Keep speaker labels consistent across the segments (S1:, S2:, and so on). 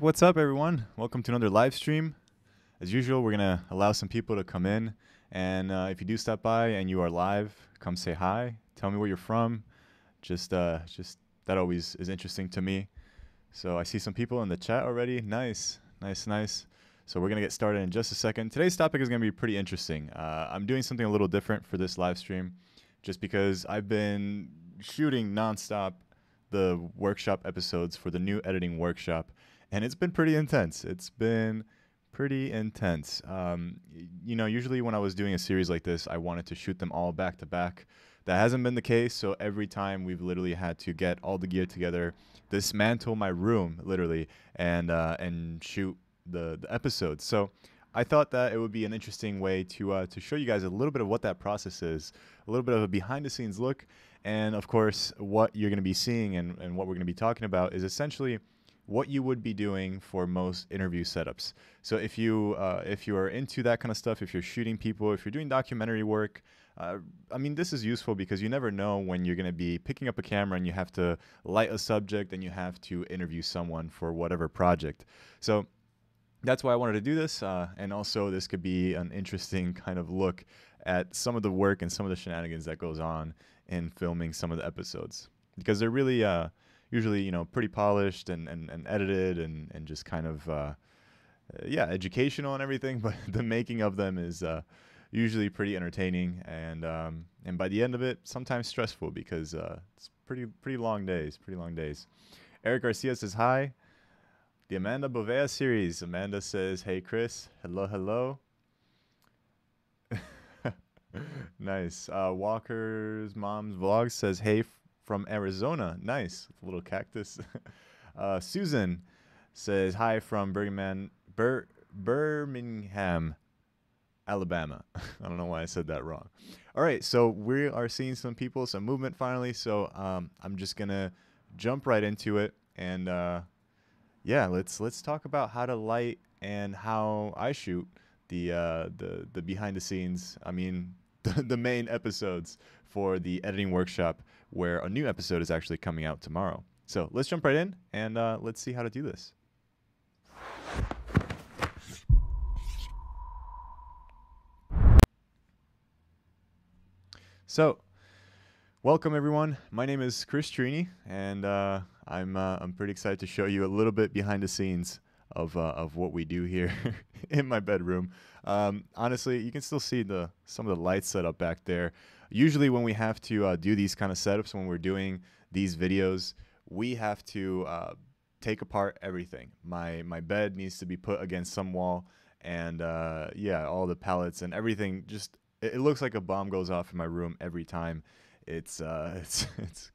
S1: What's up, everyone? Welcome to another live stream. As usual, we're gonna allow some people to come in, and if you do stop by and you are live, come say hi. Tell me where you're from. Just that always is interesting to me. So I see some people in the chat already. Nice. So we're gonna get started in just a second. Today's topic is gonna be pretty interesting. I'm doing something a little different for this live stream, just because I've been shooting nonstop the workshop episodes for the new editing workshop. And it's been pretty intense. Usually when I was doing a series like this, I wanted to shoot them all back to back. That hasn't been the case, so every time we've literally had to get all the gear together, dismantle my room, literally, and shoot the episodes. So I thought that it would be an interesting way to show you guys a little bit of what that process is, a little bit of a behind-the-scenes look, and of course, what you're going to be seeing and what we're going to be talking about is essentially what you would be doing for most interview setups. So if you are into that kind of stuff, if you're shooting people, if you're doing documentary work, this is useful because you never know when you're going to be picking up a camera and you have to light a subject and you have to interview someone for whatever project. So that's why I wanted to do this, and also this could be an interesting kind of look at some of the work and some of the shenanigans that goes on in filming some of the episodes, because they're really usually, pretty polished and edited and just kind of, educational and everything. But the making of them is usually pretty entertaining. And by the end of it, sometimes stressful because it's pretty long days. Eric Garcia says hi. The Amanda Bovea series. Amanda says, hey, Chris. Hello. Nice. Walker's Mom's Vlog says, hey, from Arizona. Nice. With a little cactus. Susan says, hi from Birmingham, Alabama. I don't know why I said that wrong. All right, so we are seeing some movement finally. So I'm just going to jump right into it. And let's talk about how to light and how I shoot the behind the scenes. The main episodes for the editing workshop, where a new episode is actually coming out tomorrow. So let's jump right in and let's see how to do this. So, welcome everyone. My name is Chris Trini, and I'm pretty excited to show you a little bit behind the scenes of what we do here in my bedroom. Honestly, you can still see some of the lights set up back there. Usually when we have to do these kind of setups, when we're doing these videos, we have to take apart everything. My bed needs to be put against some wall, and all the pallets and everything. Just it looks like a bomb goes off in my room every time. It's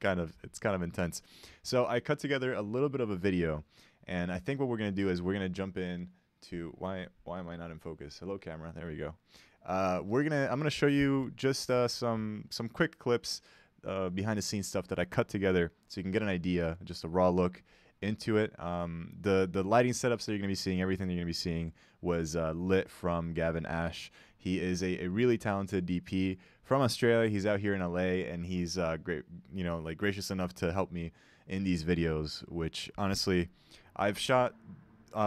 S1: kind of intense. So I cut together a little bit of a video, and I think what we're gonna do is we're gonna jump in to why am I not in focus? Hello, camera. There we go. I'm gonna show you just some quick clips, behind the scenes stuff that I cut together, so you can get an idea, just a raw look into it. The lighting setups that you're gonna be seeing, everything that you're gonna be seeing was lit from Gavin Ash. He is a really talented DP from Australia. He's out here in LA, and he's great, gracious enough to help me in these videos, which honestly, I've shot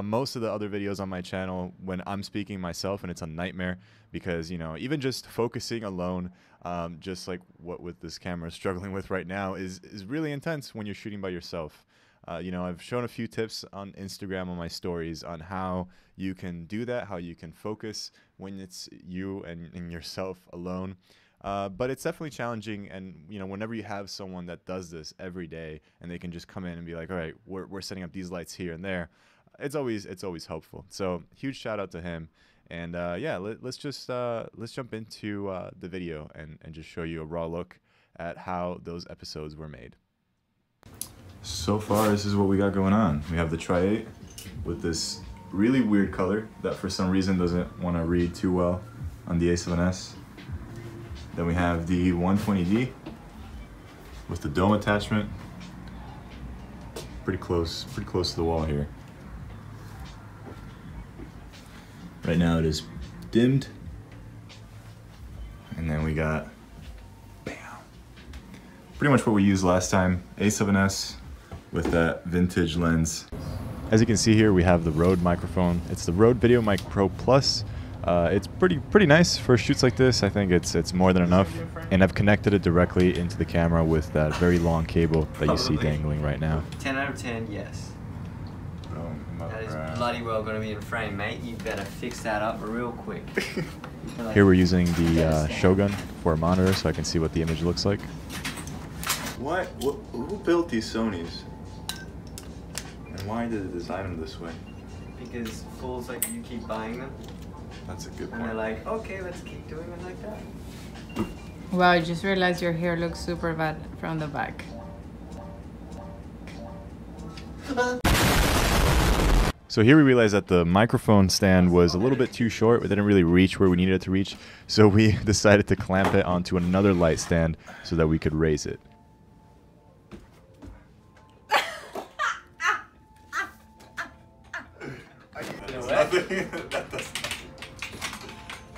S1: most of the other videos on my channel when I'm speaking myself, and it's a nightmare because, even just focusing alone, just like what with this camera struggling with right now is really intense when you're shooting by yourself. I've shown a few tips on Instagram on my stories on how you can do that, how you can focus when it's you and yourself alone. But it's definitely challenging, and whenever you have someone that does this every day and they can just come in and be like, all right, we're setting up these lights here and there, it's always helpful. So huge shout out to him. And let's jump into the video and just show you a raw look at how those episodes were made. So far, this is what we got going on. We have the Tri-8 with this really weird color that for some reason doesn't want to read too well on the A7S. Then we have the 120D with the dome attachment. Pretty close to the wall here. Right now it is dimmed. And then we got, bam, pretty much what we used last time, A7S with that vintage lens. As you can see here, we have the Rode microphone. It's the Rode VideoMic Pro Plus. It's pretty nice for shoots like this. I think it's more than enough. And I've connected it directly into the camera with that very long cable that you see dangling right now.
S2: 10 out of 10, yes. That is bloody well going to be in frame, mate. You better fix that up real quick.
S1: Here we're using the Shogun for a monitor so I can see what the image looks like. Who built these Sonys? And why did they design them this way?
S2: Because fools like you keep buying them.
S1: That's a good point.
S2: And they're like, okay, let's keep doing it like that.
S3: Wow, I just realized your hair looks super bad from the back.
S1: So here we realized that the microphone stand was a little bit too short. It didn't really reach where we needed it to reach. So we decided to clamp it onto another light stand so that we could raise it.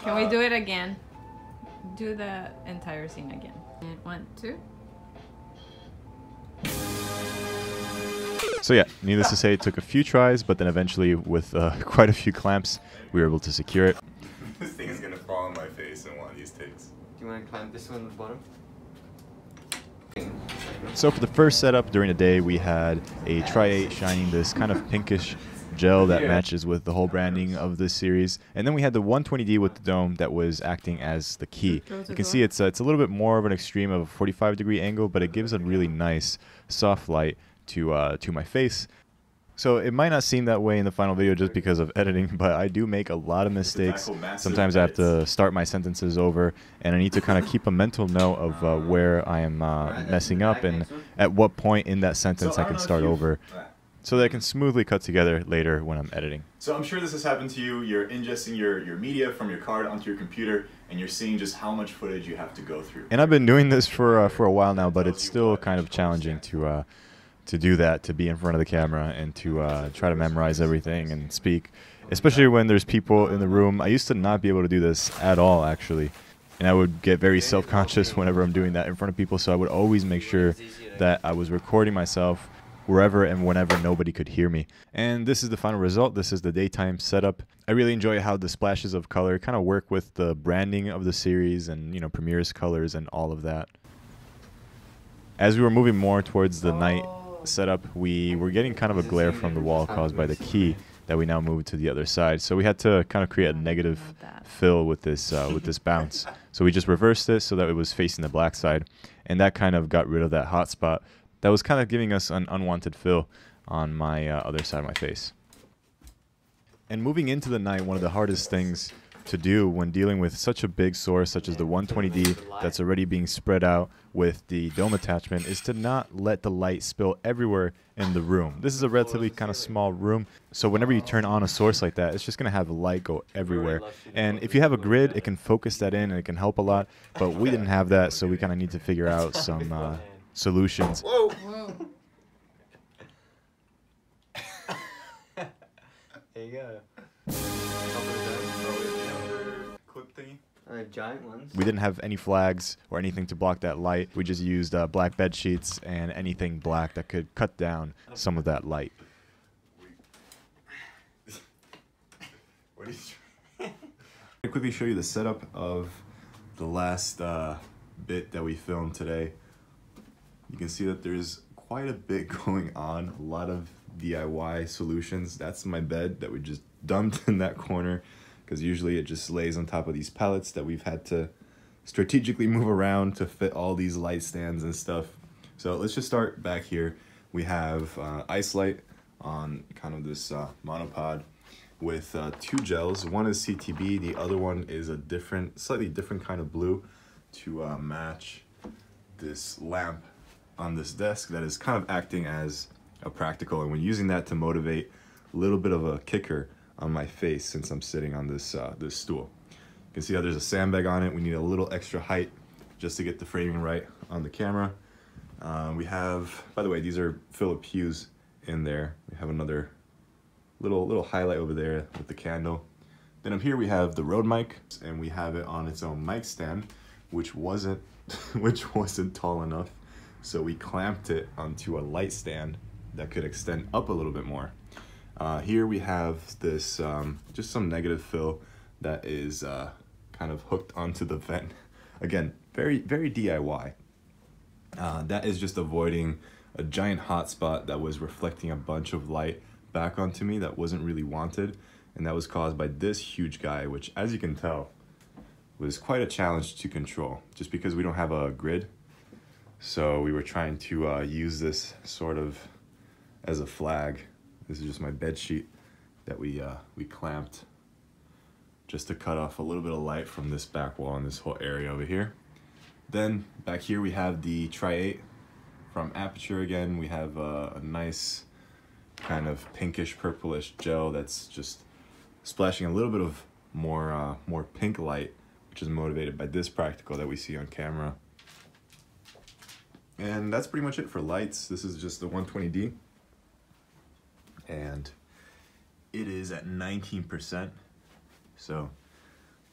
S3: Can we do it again? Do the entire scene again. 1, 2.
S1: So yeah, needless to say, it took a few tries, but then eventually with quite a few clamps, we were able to secure it. This thing is gonna fall on my face in one of these takes.
S2: Do you want to clamp this one at the bottom?
S1: So for the first setup during the day, we had a Tri-8 shining this kind of pinkish gel that matches with the whole branding of this series, and then we had the 120D with the dome that was acting as the key. You can see it's a little bit more of an extreme of a 45-degree angle, but it gives a really nice soft light to my face. So it might not seem that way in the final video just because of editing, but I do make a lot of mistakes. Sometimes I have to start my sentences over, and I need to kind of keep a mental note of where I am messing up and at what point in that sentence I can start over, so that I can smoothly cut together later when I'm editing. So I'm sure this has happened to you. You're ingesting your media from your card onto your computer, and you're seeing just how much footage you have to go through. And I've been doing this for a while now, but it's still kind of challenging to do that, to be in front of the camera and to try to memorize everything and speak, especially when there's people in the room. I used to not be able to do this at all, actually, and I would get very self-conscious whenever I'm doing that in front of people, so I would always make sure that I was recording myself wherever and whenever nobody could hear me. And this is the final result. This is the daytime setup. I really enjoy how the splashes of color kind of work with the branding of the series and, you know, Premiere's colors and all of that. As we were moving more towards the night setup, we were getting kind of a glare from the wall caused by the key that we now moved to the other side. So we had to kind of create a negative fill with this bounce. So we just reversed it so that it was facing the black side, and that kind of got rid of that hot spot that was kind of giving us an unwanted fill on my other side of my face. And moving into the night, one of the hardest things to do when dealing with such a big source such as the 120D that's already being spread out with the dome attachment is to not let the light spill everywhere in the room. This is a relatively kind of small room, so whenever you turn on a source like that, it's just going to have light go everywhere. And if you have a grid, it can focus that in and it can help a lot, but we didn't have that, so we kind of need to figure out some solutions.
S2: Whoa! There you go. Giant ones.
S1: We didn't have any flags or anything to block that light. We just used black bed sheets and anything black that could cut down some of that light. I'll quickly show you the setup of the last bit that we filmed today. You can see that there's quite a bit going on, a lot of DIY solutions. That's my bed that we just dumped in that corner, because usually it just lays on top of these pallets that we've had to strategically move around to fit all these light stands and stuff. So let's just start back here. We have ice light on kind of this monopod with two gels. One is CTB, the other one is a slightly different kind of blue to match this lamp on this desk that is kind of acting as a practical, and we're using that to motivate a little bit of a kicker on my face since I'm sitting on this this stool. You can see how there's a sandbag on it. We need a little extra height just to get the framing right on the camera. We have, by the way, these are Philip Hues in there. We have another little highlight over there with the candle. Then up here we have the Rode mic, and we have it on its own mic stand, which wasn't tall enough. So we clamped it onto a light stand that could extend up a little bit more. Here we have this, just some negative fill that is kind of hooked onto the vent. Again, very DIY. That is just avoiding a giant hotspot that was reflecting a bunch of light back onto me that wasn't really wanted, and that was caused by this huge guy, which, as you can tell, was quite a challenge to control, just because we don't have a grid. So we were trying to use this sort of as a flag. This is just my bed sheet that we clamped just to cut off a little bit of light from this back wall and this whole area over here. Then back here we have the Tri-8 from Aperture again. We have a nice kind of pinkish purplish gel that's just splashing a little bit of more pink light, which is motivated by this practical that we see on camera. And that's pretty much it for lights. This is just the 120D, and it is at 19%, so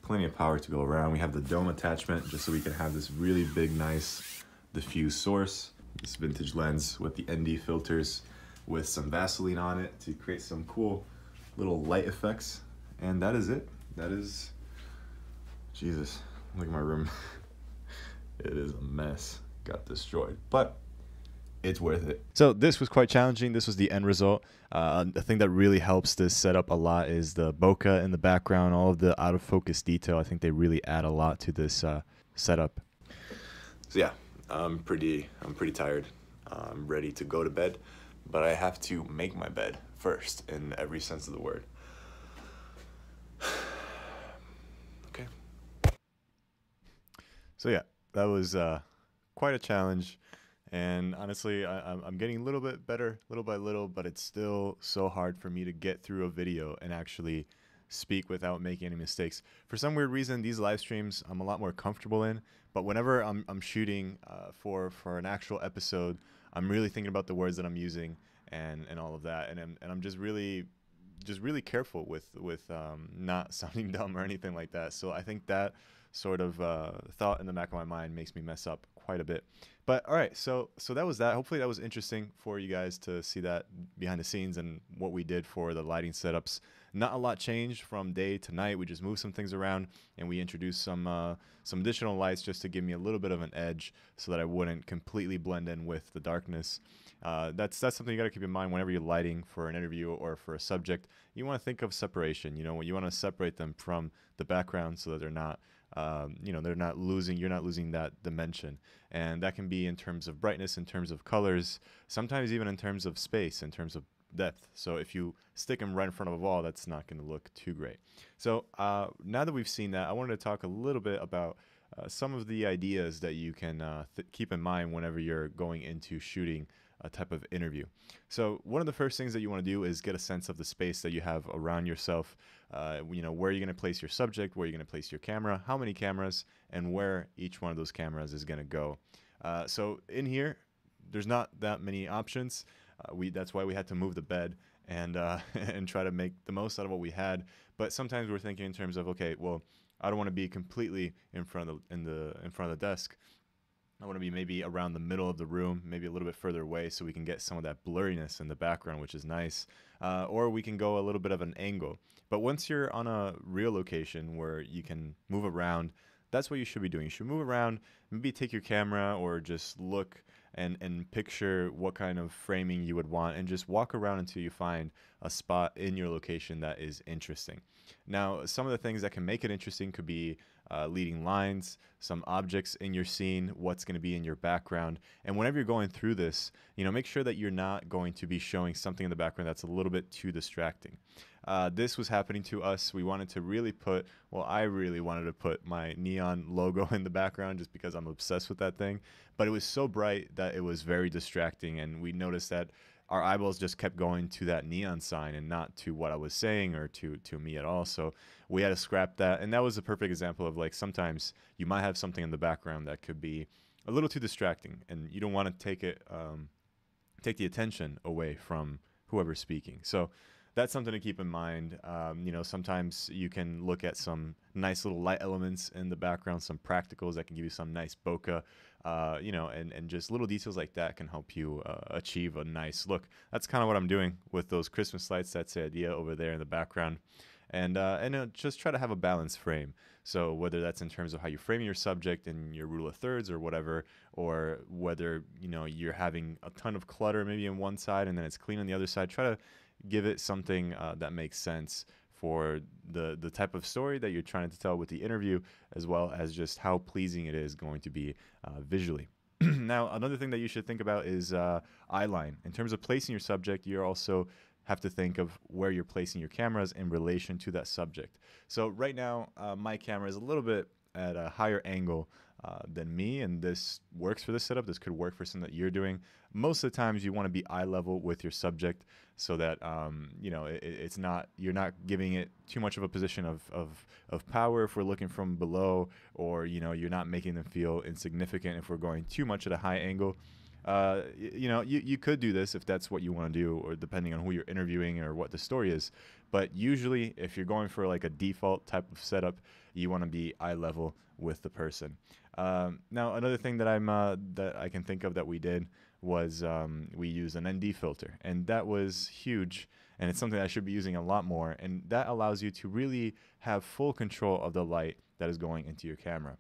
S1: plenty of power to go around. We have the dome attachment just so we can have this really big, nice diffuse source. This vintage lens with the ND filters with some Vaseline on it to create some cool little light effects. And that is it. That is, Jesus, look at my room. It is a mess. Got destroyed, but it's worth it. So this was quite challenging. This was the end result. The thing that really helps this setup a lot is the bokeh in the background, all of the out of focus detail. I think they really add a lot to this setup. So yeah, I'm pretty tired. I'm ready to go to bed, but I have to make my bed first in every sense of the word. Okay. So yeah, that was quite a challenge, and honestly I'm getting a little bit better little by little, but it's still so hard for me to get through a video and actually speak without making any mistakes. For some weird reason, these live streams I'm a lot more comfortable in, but whenever I'm shooting for an actual episode, I'm really thinking about the words that I'm using and all of that, and I'm just really careful with not sounding dumb or anything like that. So I think that sort of thought in the back of my mind makes me mess up quite a bit. But all right, so that was that. Hopefully that was interesting for you guys to see that behind the scenes and what we did for the lighting setups. Not a lot changed from day to night. We just moved some things around, and we introduced some additional lights just to give me a little bit of an edge so that I wouldn't completely blend in with the darkness. That's something you got to keep in mind whenever you're lighting for an interview or for a subject. You want to think of separation. You know, you want to separate them from the background so that they're not you're not losing that dimension. And that can be in terms of brightness, in terms of colors, sometimes even in terms of space, in terms of depth. So if you stick them right in front of a wall, that's not going to look too great. So now that we've seen that, I wanted to talk a little bit about some of the ideas that you can keep in mind whenever you're going into shooting a type of interview. So one of the first things that you want to do is get a sense of the space that you have around yourself. Where you're going to place your subject, where you're going to place your camera, how many cameras, and where each one of those cameras is going to go. So in here, there's not that many options. That's why we had to move the bed and and try to make the most out of what we had. But sometimes we're thinking in terms of, okay, well, I don't want to be completely in front of the desk. I want to be maybe around the middle of the room, maybe a little bit further away, so we can get some of that blurriness in the background, which is nice. Or we can go a little bit of an angle. But once you're on a real location where you can move around, that's what you should be doing. You should move around, maybe take your camera or just look and picture what kind of framing you would want, and just walk around until you find a spot in your location that is interesting. Now, some of the things that can make it interesting could be leading lines, some objects in your scene, what's going to be in your background. And whenever you're going through this, make sure that you're not going to be showing something in the background that's a little bit too distracting. This was happening to us. I really wanted to put my neon logo in the background just because I'm obsessed with that thing. But it was so bright that it was very distracting, and we noticed that our eyeballs just kept going to that neon sign and not to what I was saying or to me at all. So we had to scrap that. And that was a perfect example of like sometimes you might have something in the background that could be a little too distracting, and you don't want to take the attention away from whoever's speaking. So that's something to keep in mind. Sometimes you can look at some nice little light elements in the background, some practicals that can give you some nice bokeh, and just little details like that can help you achieve a nice look. That's kind of what I'm doing with those Christmas lights. That's the idea over there in the background. And just try to have a balanced frame. So whether that's in terms of how you frame your subject and your rule of thirds or whatever, or whether you're having a ton of clutter maybe in one side and then it's clean on the other side, try to give it something that makes sense for the type of story that you're trying to tell with the interview, as well as just how pleasing it is going to be visually. Now, another thing that you should think about is eye line. In terms of placing your subject, you're also have to think of where you're placing your cameras in relation to that subject. So right now, my camera is a little bit at a higher angle than me, and this works for this setup. This could work for something that you're doing. Most of the times you want to be eye level with your subject so that it's not, you're not giving it too much of a position of power if we're looking from below, or you're not making them feel insignificant if we're going too much at a high angle. You could do this if that's what you want to do, or depending on who you're interviewing or what the story is. But usually, if you're going for like a default type of setup, you want to be eye level with the person. Now, another thing that I can think of that we did was we used an ND filter, and that was huge. And it's something I should be using a lot more. And that allows you to really have full control of the light that is going into your camera.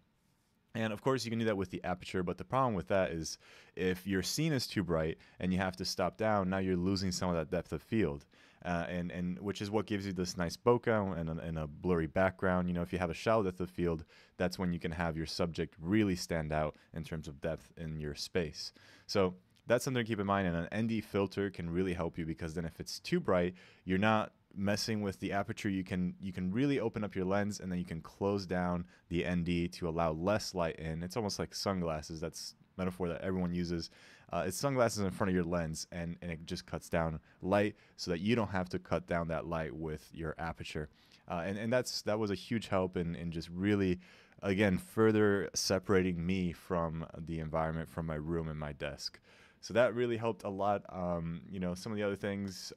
S1: And of course, you can do that with the aperture, but the problem with that is if your scene is too bright and you have to stop down, now you're losing some of that depth of field, and which is what gives you this nice bokeh and a blurry background. If you have a shallow depth of field, that's when you can have your subject really stand out in terms of depth in your space. So that's something to keep in mind, and an ND filter can really help you, because then if it's too bright, you're not messing with the aperture. You can really open up your lens, and then you can close down the ND to allow less light in. It's almost like sunglasses. That's a metaphor that everyone uses. It's sunglasses in front of your lens, and it just cuts down light so that you don't have to cut down that light with your aperture. And that was a huge help in just really, again, further separating me from the environment, from my room and my desk. So that really helped a lot. Some of the other things,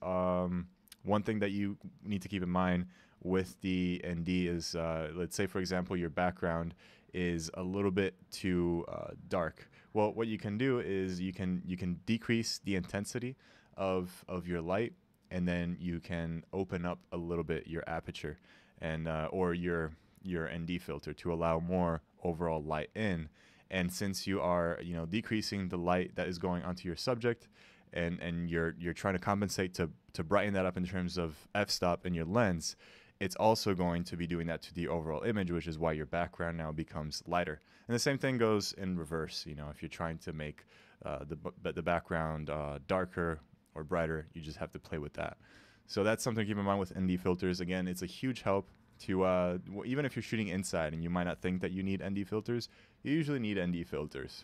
S1: one thing that you need to keep in mind with the ND is, let's say, for example, your background is a little bit too dark. Well, what you can do is you can decrease the intensity of your light, and then you can open up a little bit your aperture and or your ND filter to allow more overall light in. And since you are decreasing the light that is going onto your subject, and you're trying to compensate to brighten that up in terms of f-stop in your lens, it's also going to be doing that to the overall image, which is why your background now becomes lighter. And the same thing goes in reverse. If you're trying to make the background darker or brighter, you just have to play with that. So that's something to keep in mind with ND filters. Again, it's a huge help to even if you're shooting inside and you might not think that you need ND filters, you usually need ND filters.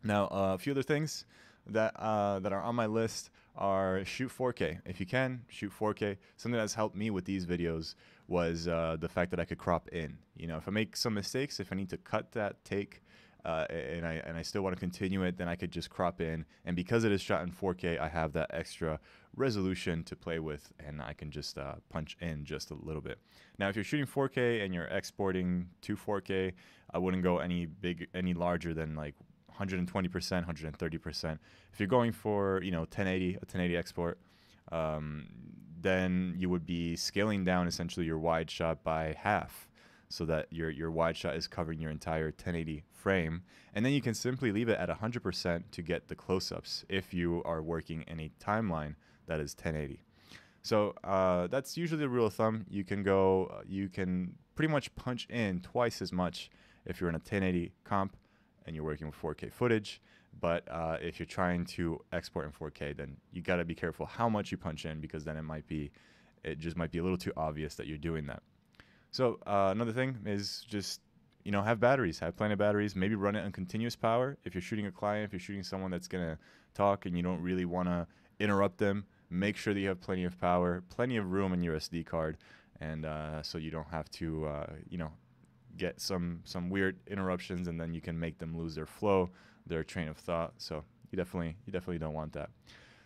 S1: Now, a few other things that are on my list are shoot 4K. If you can, shoot 4K. Something that's helped me with these videos was the fact that I could crop in. If I make some mistakes, if I need to cut that take, and I still want to continue it, then I could just crop in. And because it is shot in 4K, I have that extra resolution to play with, and I can just punch in just a little bit. Now, if you're shooting 4K and you're exporting to 4K, I wouldn't go any larger than like 120%, 130%. If you're going for 1080, a 1080 export, then you would be scaling down essentially your wide shot by half, so that your wide shot is covering your entire 1080 frame, and then you can simply leave it at 100% to get the close-ups if you are working in a timeline that is 1080. So that's usually the rule of thumb. You can pretty much punch in twice as much if you're in a 1080 comp and you're working with 4K footage. But if you're trying to export in 4K, then you got to be careful how much you punch in, because then it just might be a little too obvious that you're doing that. So another thing is just have batteries, have plenty of batteries. Maybe run it on continuous power if you're shooting a client, if you're shooting someone that's gonna talk and you don't really want to interrupt them. Make sure that you have plenty of power, plenty of room in your SD card, and so you don't have to, get some weird interruptions, and then you can make them lose their flow, their train of thought. So you definitely don't want that.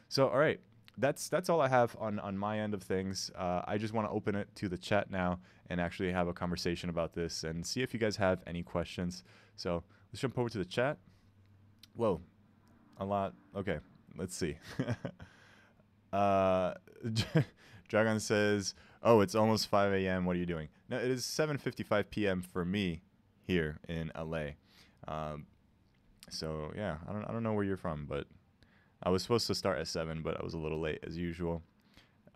S1: So all right, that's all I have on my end of things. I just want to open it to the chat now and actually have a conversation about this and see if you guys have any questions. So let's jump over to the chat. Whoa, a lot. Okay, let's see. Dragon says, "Oh, it's almost 5 a.m. What are you doing?" No, it is 7:55 p.m. for me here in LA. So yeah, I don't know where you're from, but I was supposed to start at 7, but I was a little late as usual.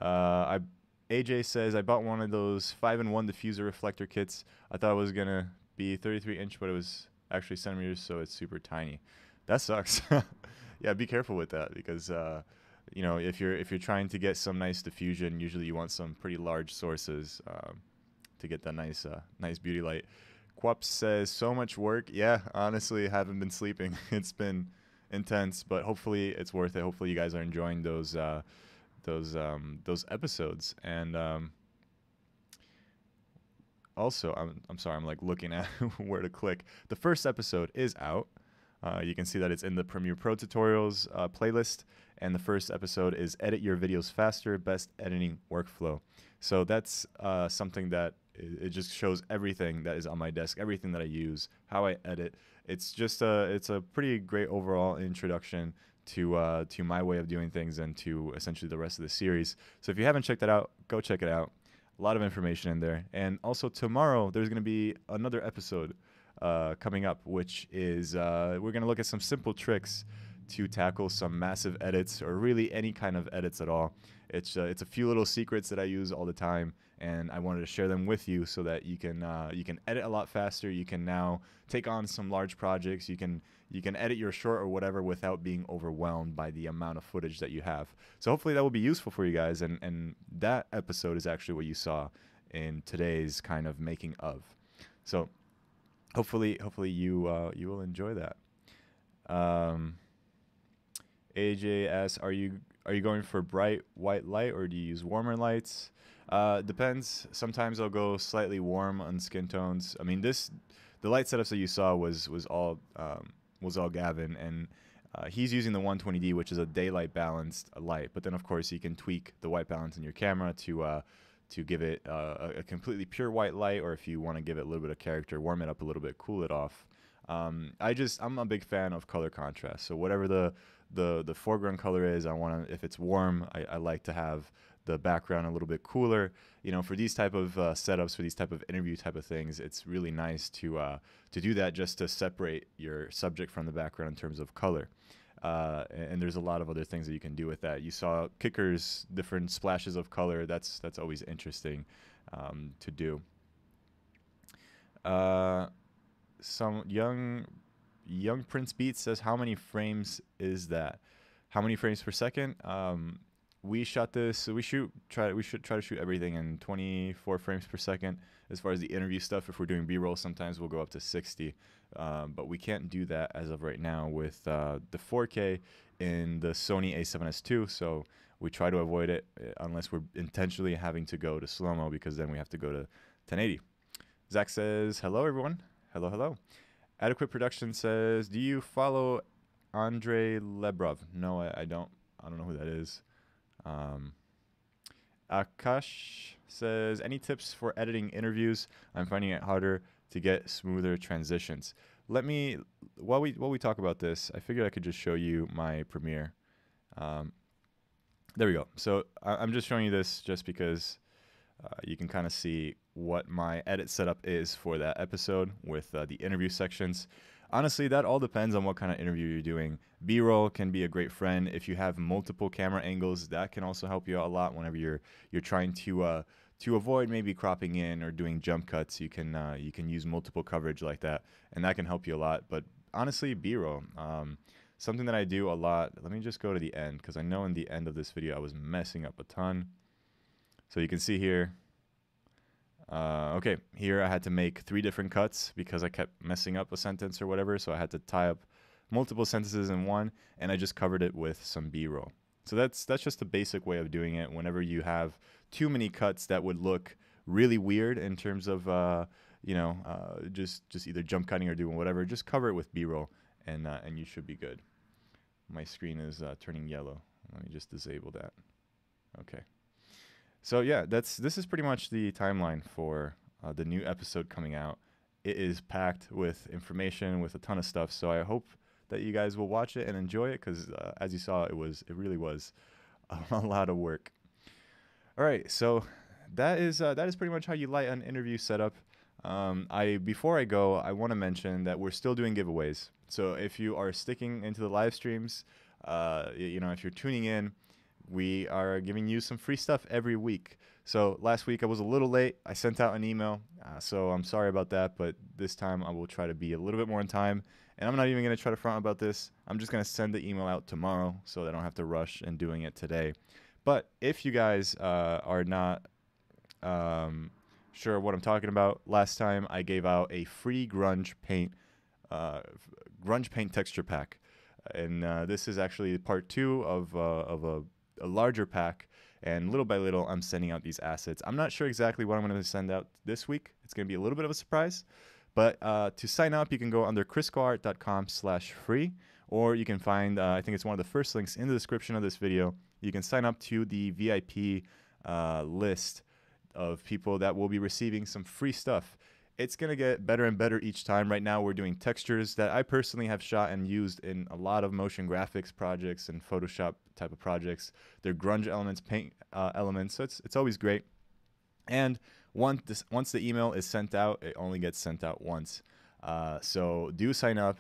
S1: AJ says, "I bought one of those 5-in-1 diffuser reflector kits. I thought it was gonna be 33 inch, but it was actually centimeters, so it's super tiny." That sucks. Yeah, be careful with that because if you're trying to get some nice diffusion, usually you want some pretty large sources to get that nice beauty light. Quap says, "So much work." Yeah, honestly, haven't been sleeping. It's been intense, but hopefully it's worth it. Hopefully you guys are enjoying those episodes. And also, I'm sorry, I'm like looking at where to click. The first episode is out. You can see that it's in the Premiere Pro Tutorials playlist, and the first episode is Edit Your Videos Faster, Best Editing Workflow. So that's something that it just shows everything that is on my desk, everything that I use, how I edit. It's just it's a pretty great overall introduction to my way of doing things and to essentially the rest of the series. So if you haven't checked that out, go check it out. A lot of information in there. And also tomorrow there's going to be another episode coming up, which is we're going to look at some simple tricks to tackle some massive edits, or really any kind of edits at all. It's a few little secrets that I use all the time, and I wanted to share them with you so that you can edit a lot faster. You can now take on some large projects. You can edit your short or whatever without being overwhelmed by the amount of footage that you have. So hopefully that will be useful for you guys, and that episode is actually what you saw in today's kind of making of. So hopefully you will enjoy that. AJ asks, are you going for bright white light, or do you use warmer lights? Depends. Sometimes I'll go slightly warm on skin tones. I mean, the light setups that you saw was all Gavin, and he's using the 120D, which is a daylight balanced light. But then of course you can tweak the white balance in your camera to give it a completely pure white light, or if you want to give it a little bit of character, warm it up a little bit, cool it off. I'm a big fan of color contrast. So whatever the foreground color is, if it's warm, I like to have the background a little bit cooler. For these type of setups, for these type of interview type of things, it's really nice to do that, just to separate your subject from the background in terms of color. And there's a lot of other things that you can do with that. You saw Kicker's different splashes of color. That's always interesting to do. Some young Prince Beats says, "How many frames is that? How many frames per second?" We shot this. So we should try to shoot everything in 24 frames per second. As far as the interview stuff, if we're doing B-roll, sometimes we'll go up to 60. But we can't do that as of right now with the 4K in the Sony a7S II. So we try to avoid it unless we're intentionally having to go to slow-mo, because then we have to go to 1080. Zach says, "Hello, everyone." Hello. Adequate Production says, "Do you follow Andrei Lebrov?" No, I don't. I don't know who that is. Akash says, "Any tips for editing interviews? I'm finding it harder to get smoother transitions." While we talk about this, I figured I could just show you my Premiere. There we go. So I'm just showing you this just because you can kind of see what my edit setup is for that episode with the interview sections. Honestly, that all depends on what kind of interview you're doing. B-roll can be a great friend. If you have multiple camera angles, that can also help you out a lot whenever you're trying to avoid maybe cropping in or doing jump cuts. You can use multiple coverage like that, and that can help you a lot. But honestly, B-roll, something that I do a lot. Let me just go to the end, because I know in the end of this video I was messing up a ton. So you can see here. Okay, here I had to make 3 different cuts because I kept messing up a sentence or whatever, so I had to tie up multiple sentences in one, and I just covered it with some B-roll. So that's just a basic way of doing it. Whenever you have too many cuts that would look really weird in terms of just either jump cutting or doing whatever, just cover it with B-roll, and you should be good. My screen is turning yellow. Let me just disable that. Okay. So yeah, this is pretty much the timeline for the new episode coming out. It is packed with information, with a ton of stuff. So I hope that you guys will watch it and enjoy it, because as you saw, it really was a lot of work. All right, so that is pretty much how you light an interview setup. Before I go, I want to mention that we're still doing giveaways. So if you are sticking into the live streams, if you're tuning in, we are giving you some free stuff every week. So last week I was a little late. I sent out an email, so I'm sorry about that. But this time I will try to be a little bit more on time. And I'm not even going to try to front about this. I'm just going to send the email out tomorrow so that I don't have to rush in doing it today. But if you guys are not sure what I'm talking about, last time I gave out a free grunge paint texture pack, and this is actually part 2 of a larger pack. And little by little, I'm sending out these assets. I'm not sure exactly what I'm going to send out this week. It's going to be a little bit of a surprise. But to sign up, you can go under kriscoart.com/free, or you can find, I think it's one of the first links in the description of this video. You can sign up to the VIP list of people that will be receiving some free stuff. It's going to get better and better each time. Right now, we're doing textures that I personally have shot and used in a lot of motion graphics projects and Photoshop type of projects. They're grunge elements, paint elements, so it's always great. And once the email is sent out, it only gets sent out once. So do sign up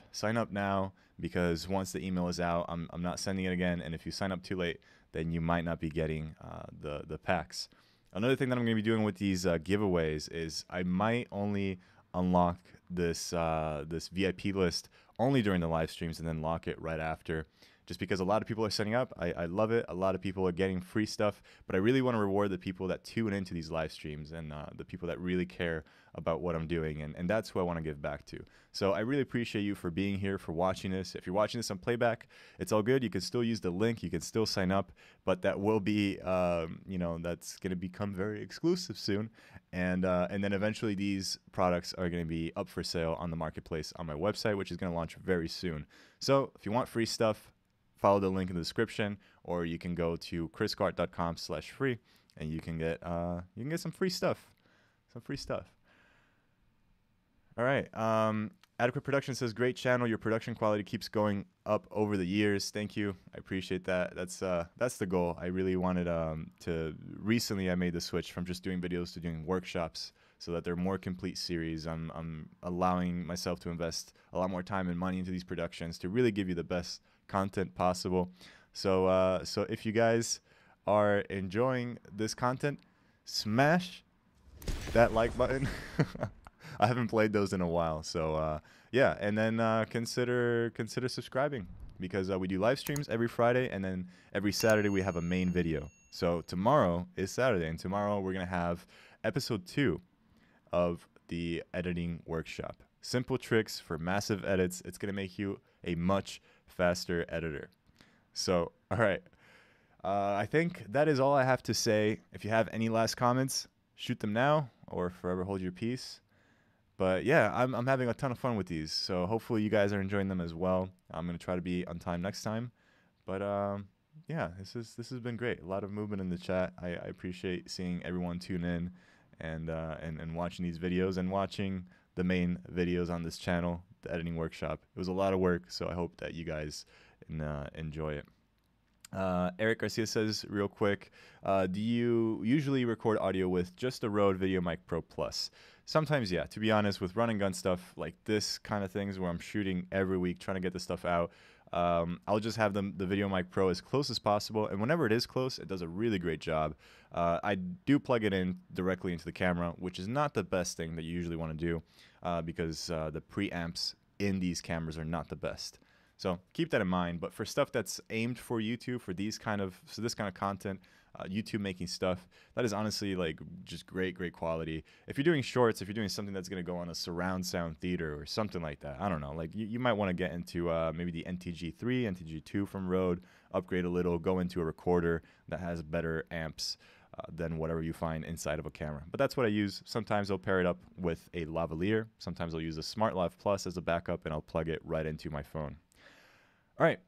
S1: now, because once the email is out, I'm not sending it again. And if you sign up too late, then you might not be getting the packs. Another thing that I'm going to be doing with these giveaways is I might only unlock this VIP list only during the live streams and then lock it right after, just because a lot of people are setting up. I love it. A lot of people are getting free stuff, but I really want to reward the people that tune into these live streams and the people that really care about what I'm doing, and that's who I want to give back to. So I really appreciate you for being here, for watching this. If you're watching this on playback, it's all good. You can still use the link. You can still sign up, but that will be, that's going to become very exclusive soon. And then eventually these products are going to be up for sale on the marketplace on my website, which is going to launch very soon. So if you want free stuff, follow the link in the description, or you can go to kriscoart.com/free, and you can get some free stuff. All right. Adequate Production says, great channel. Your production quality keeps going up over the years. Thank you. I appreciate that. That's the goal. I really wanted recently I made the switch from just doing videos to doing workshops, so that they're more complete series. I'm allowing myself to invest a lot more time and money into these productions to really give you the best content possible. So if you guys are enjoying this content, smash that like button. I haven't played those in a while, so yeah, and then consider subscribing, because we do live streams every Friday, and then every Saturday we have a main video. So tomorrow is Saturday, and tomorrow we're gonna have episode 2 of the editing workshop. Simple tricks for massive edits. It's gonna make you a much faster editor. So, all right, I think that is all I have to say. If you have any last comments, shoot them now, or forever hold your peace. But yeah, I'm having a ton of fun with these, so hopefully you guys are enjoying them as well. I'm gonna try to be on time next time. But yeah, this has been great. A lot of movement in the chat. I appreciate seeing everyone tune in and watching these videos and watching the main videos on this channel, the editing workshop. It was a lot of work, so I hope that you guys enjoy it. Eric Garcia says, real quick, do you usually record audio with just a Rode VideoMic Pro Plus? Sometimes, yeah. To be honest, with run and gun stuff like this kind of things where I'm shooting every week, trying to get the stuff out, I'll just have the VideoMic Pro as close as possible. And whenever it is close, it does a really great job. I do plug it in directly into the camera, which is not the best thing that you usually want to do, because the preamps in these cameras are not the best. So keep that in mind. But for stuff that's aimed for YouTube, for this kind of content, YouTube making stuff, that is honestly like just great quality. If you're doing shorts, if you're doing something that's going to go on a surround sound theater or something like that, I don't know, like you might want to get into maybe the NTG3, NTG2 from Rode, upgrade a little, go into a recorder that has better amps than whatever you find inside of a camera. But that's what I use. Sometimes I'll pair it up with a lavalier. Sometimes I'll use a Smart Lav Plus as a backup, and I'll plug it right into my phone. All right.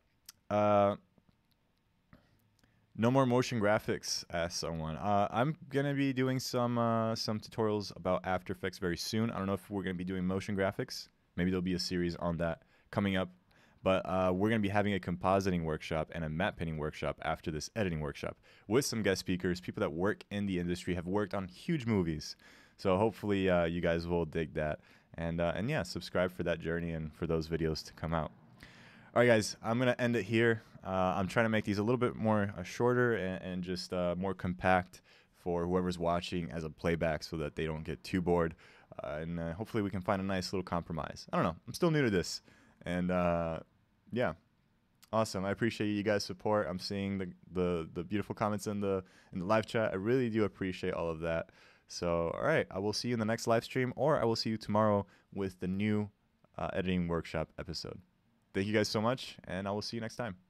S1: No more motion graphics, asked someone. I'm gonna be doing some tutorials about After Effects very soon. I don't know if we're gonna be doing motion graphics. Maybe there'll be a series on that coming up. But we're gonna be having a compositing workshop and a matte painting workshop after this editing workshop with some guest speakers, people that work in the industry, have worked on huge movies. So hopefully you guys will dig that. And yeah, subscribe for that journey and for those videos to come out. All right, guys, I'm going to end it here. I'm trying to make these a little bit more shorter and just more compact for whoever's watching as a playback so that they don't get too bored. And hopefully we can find a nice little compromise. I don't know. I'm still new to this. And yeah, awesome. I appreciate you guys' support. I'm seeing the beautiful comments in the live chat. I really do appreciate all of that. So, all right, I will see you in the next live stream, or I will see you tomorrow with the new editing workshop episode. Thank you guys so much, and I will see you next time.